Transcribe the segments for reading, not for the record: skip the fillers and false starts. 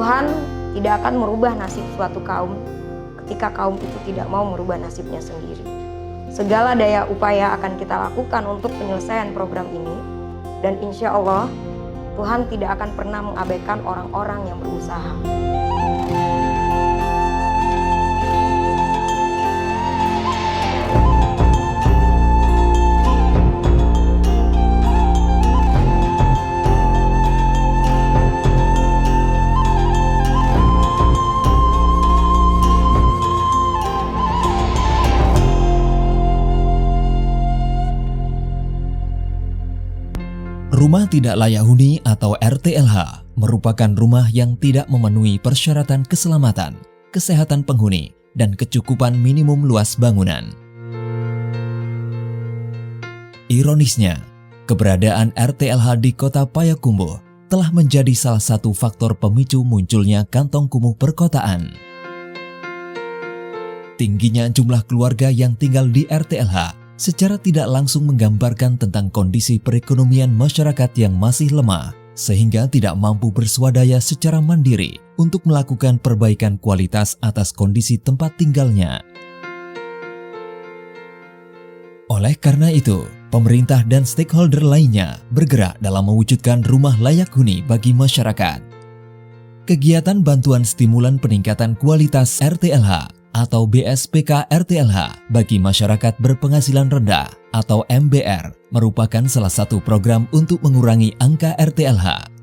Tuhan tidak akan merubah nasib suatu kaum ketika kaum itu tidak mau merubah nasibnya sendiri. Segala daya upaya akan kita lakukan untuk penyelesaian program ini, dan insya Allah Tuhan tidak akan pernah mengabaikan orang-orang yang berusaha. Rumah tidak layak huni atau RTLH merupakan rumah yang tidak memenuhi persyaratan keselamatan, kesehatan penghuni, dan kecukupan minimum luas bangunan. Ironisnya, keberadaan RTLH di Kota Payakumbuh telah menjadi salah satu faktor pemicu munculnya kantong kumuh perkotaan. Tingginya jumlah keluarga yang tinggal di RTLH secara tidak langsung menggambarkan tentang kondisi perekonomian masyarakat yang masih lemah, sehingga tidak mampu bersuadaya secara mandiri untuk melakukan perbaikan kualitas atas kondisi tempat tinggalnya. Oleh karena itu, pemerintah dan stakeholder lainnya bergerak dalam mewujudkan rumah layak huni bagi masyarakat. Kegiatan bantuan stimulan peningkatan kualitas RTLH atau BSPK RTLH bagi masyarakat berpenghasilan rendah atau MBR merupakan salah satu program untuk mengurangi angka RTLH.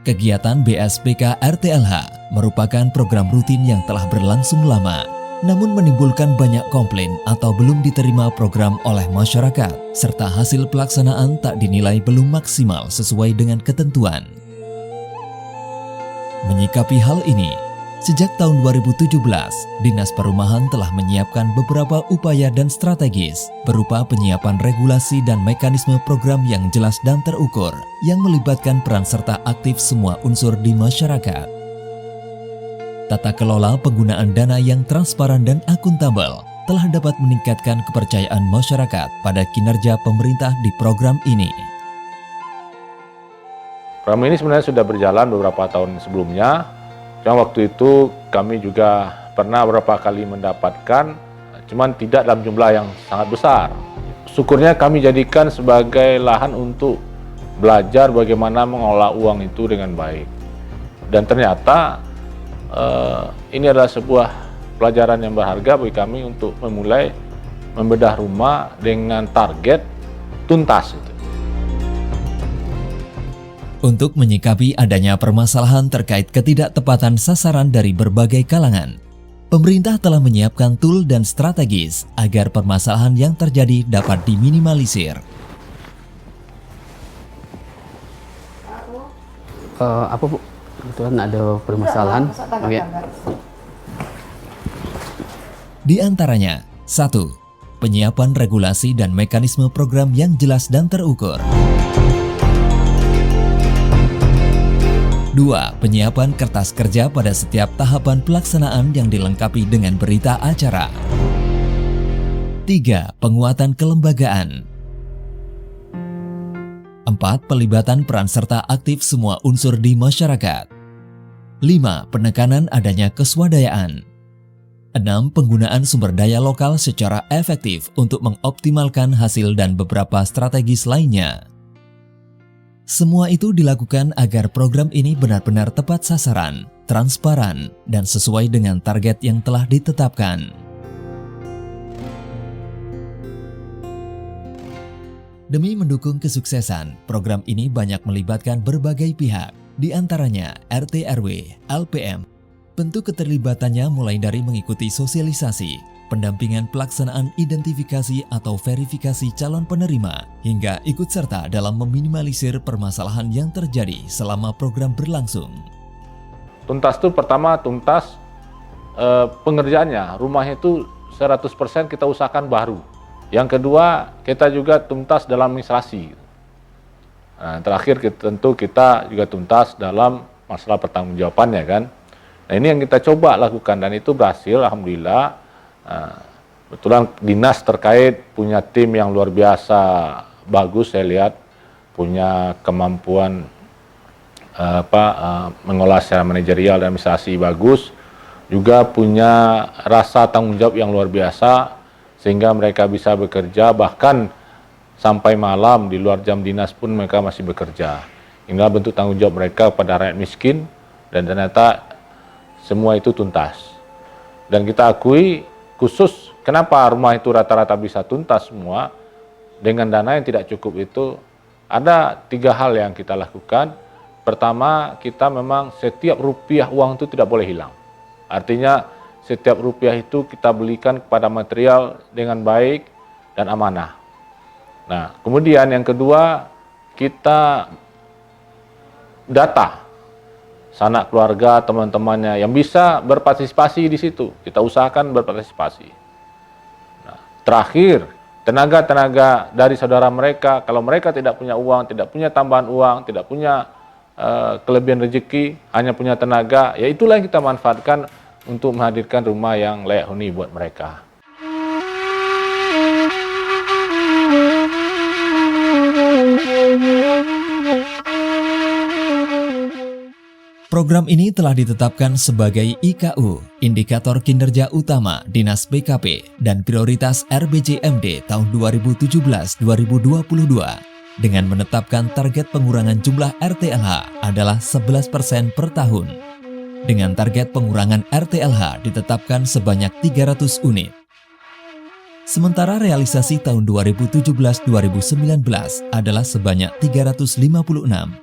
Kegiatan BSPK RTLH merupakan program rutin yang telah berlangsung lama, namun menimbulkan banyak komplain atau belum diterima program oleh masyarakat, serta hasil pelaksanaan tak dinilai belum maksimal sesuai dengan ketentuan. Menyikapi hal ini, sejak tahun 2017, Dinas Perumahan telah menyiapkan beberapa upaya dan strategis berupa penyiapan regulasi dan mekanisme program yang jelas dan terukur yang melibatkan peran serta aktif semua unsur di masyarakat. Tata kelola penggunaan dana yang transparan dan akuntabel telah dapat meningkatkan kepercayaan masyarakat pada kinerja pemerintah di program ini. Program ini sebenarnya sudah berjalan beberapa tahun sebelumnya. Cuma waktu itu kami juga pernah beberapa kali mendapatkan, cuman tidak dalam jumlah yang sangat besar. Syukurnya kami jadikan sebagai lahan untuk belajar bagaimana mengolah uang itu dengan baik. Dan ternyata ini adalah sebuah pelajaran yang berharga bagi kami untuk memulai membedah rumah dengan target tuntas. Untuk menyikapi adanya permasalahan terkait ketidaktepatan sasaran dari berbagai kalangan, pemerintah telah menyiapkan tool dan strategis agar permasalahan yang terjadi dapat diminimalisir. Apa Bu? Kebetulan ada permasalahan. Oke. Di antaranya, 1. Penyiapan regulasi dan mekanisme program yang jelas dan terukur. 2. Penyiapan kertas kerja pada setiap tahapan pelaksanaan yang dilengkapi dengan berita acara. 3. Penguatan kelembagaan. 4. Pelibatan peran serta aktif semua unsur di masyarakat. 5. Penekanan adanya keswadayaan. 6. Penggunaan sumber daya lokal secara efektif untuk mengoptimalkan hasil dan beberapa strategis lainnya. Semua itu dilakukan agar program ini benar-benar tepat sasaran, transparan, dan sesuai dengan target yang telah ditetapkan. Demi mendukung kesuksesan, program ini banyak melibatkan berbagai pihak, di antaranya RT RW, LPM. Bentuk keterlibatannya mulai dari mengikuti sosialisasi, pendampingan pelaksanaan identifikasi atau verifikasi calon penerima, hingga ikut serta dalam meminimalisir permasalahan yang terjadi selama program berlangsung. Tuntas itu pertama tuntas pengerjaannya, rumahnya itu 100% kita usahakan baru. Yang kedua, kita juga tuntas dalam administrasi. Nah, terakhir tentu kita juga tuntas dalam masalah pertanggungjawabannya kan. Nah, ini yang kita coba lakukan dan itu berhasil, alhamdulillah. Kebetulan dinas terkait punya tim yang luar biasa bagus, saya lihat punya kemampuan mengolah secara manajerial dan administrasi bagus, juga punya rasa tanggung jawab yang luar biasa sehingga mereka bisa bekerja bahkan sampai malam di luar jam dinas pun mereka masih bekerja. Inilah bentuk tanggung jawab mereka pada rakyat miskin dan ternyata semua itu tuntas. Dan kita akui khusus kenapa rumah itu rata-rata bisa tuntas semua dengan dana yang tidak cukup itu ada 3 hal yang kita lakukan. Pertama, kita memang setiap rupiah uang itu tidak boleh hilang. Artinya setiap rupiah itu kita belikan kepada material dengan baik dan amanah. Nah, kemudian yang kedua, kita data sanak keluarga, teman-temannya yang bisa berpartisipasi di situ. Kita usahakan berpartisipasi. Nah, terakhir, tenaga-tenaga dari saudara mereka, kalau mereka tidak punya uang, tidak punya tambahan uang, tidak punya kelebihan rezeki, hanya punya tenaga, ya itulah yang kita manfaatkan untuk menghadirkan rumah yang layak huni buat mereka. Program ini telah ditetapkan sebagai IKU, Indikator Kinerja Utama Dinas BKP dan Prioritas RBJMD tahun 2017-2022 dengan menetapkan target pengurangan jumlah RTLH adalah 11% per tahun. Dengan target pengurangan RTLH ditetapkan sebanyak 300 unit. Sementara realisasi tahun 2017-2019 adalah sebanyak 356,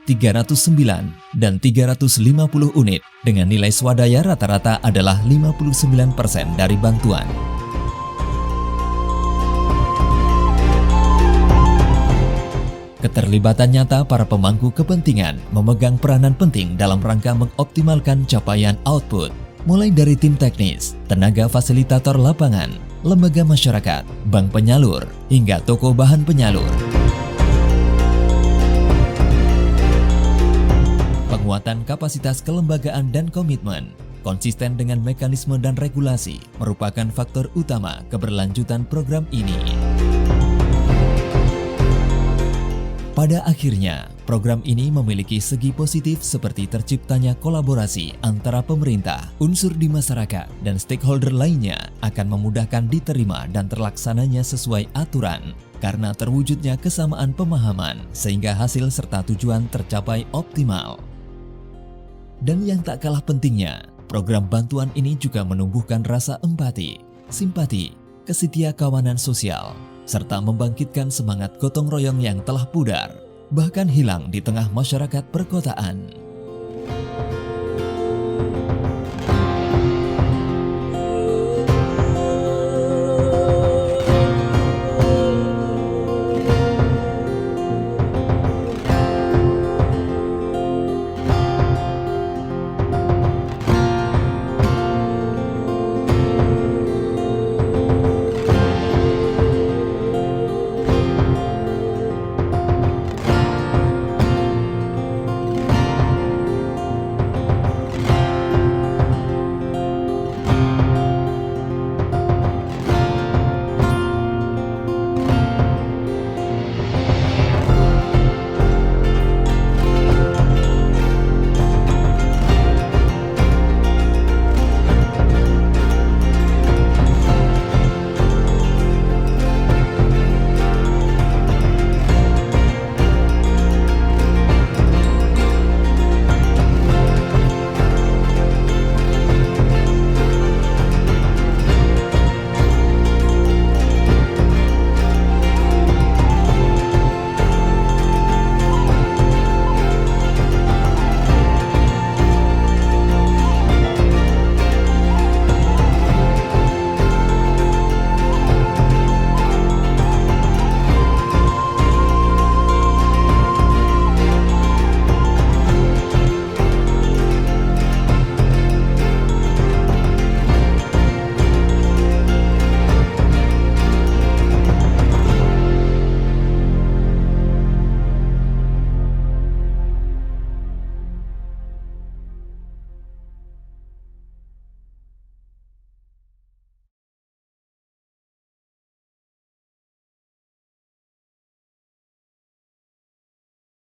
309, dan 350 unit dengan nilai swadaya rata-rata adalah 59% dari bantuan. Keterlibatan nyata para pemangku kepentingan memegang peranan penting dalam rangka mengoptimalkan capaian output, mulai dari tim teknis, tenaga fasilitator lapangan, lembaga masyarakat, bank penyalur, hingga toko bahan penyalur. Penguatan kapasitas kelembagaan dan komitmen, konsisten dengan mekanisme dan regulasi, merupakan faktor utama keberlanjutan program ini. Pada akhirnya, program ini memiliki segi positif seperti terciptanya kolaborasi antara pemerintah, unsur di masyarakat, dan stakeholder lainnya akan memudahkan diterima dan terlaksananya sesuai aturan karena terwujudnya kesamaan pemahaman sehingga hasil serta tujuan tercapai optimal. Dan yang tak kalah pentingnya, program bantuan ini juga menumbuhkan rasa empati, simpati, kesetiakawanan sosial, serta membangkitkan semangat gotong royong yang telah pudar, bahkan hilang di tengah masyarakat perkotaan.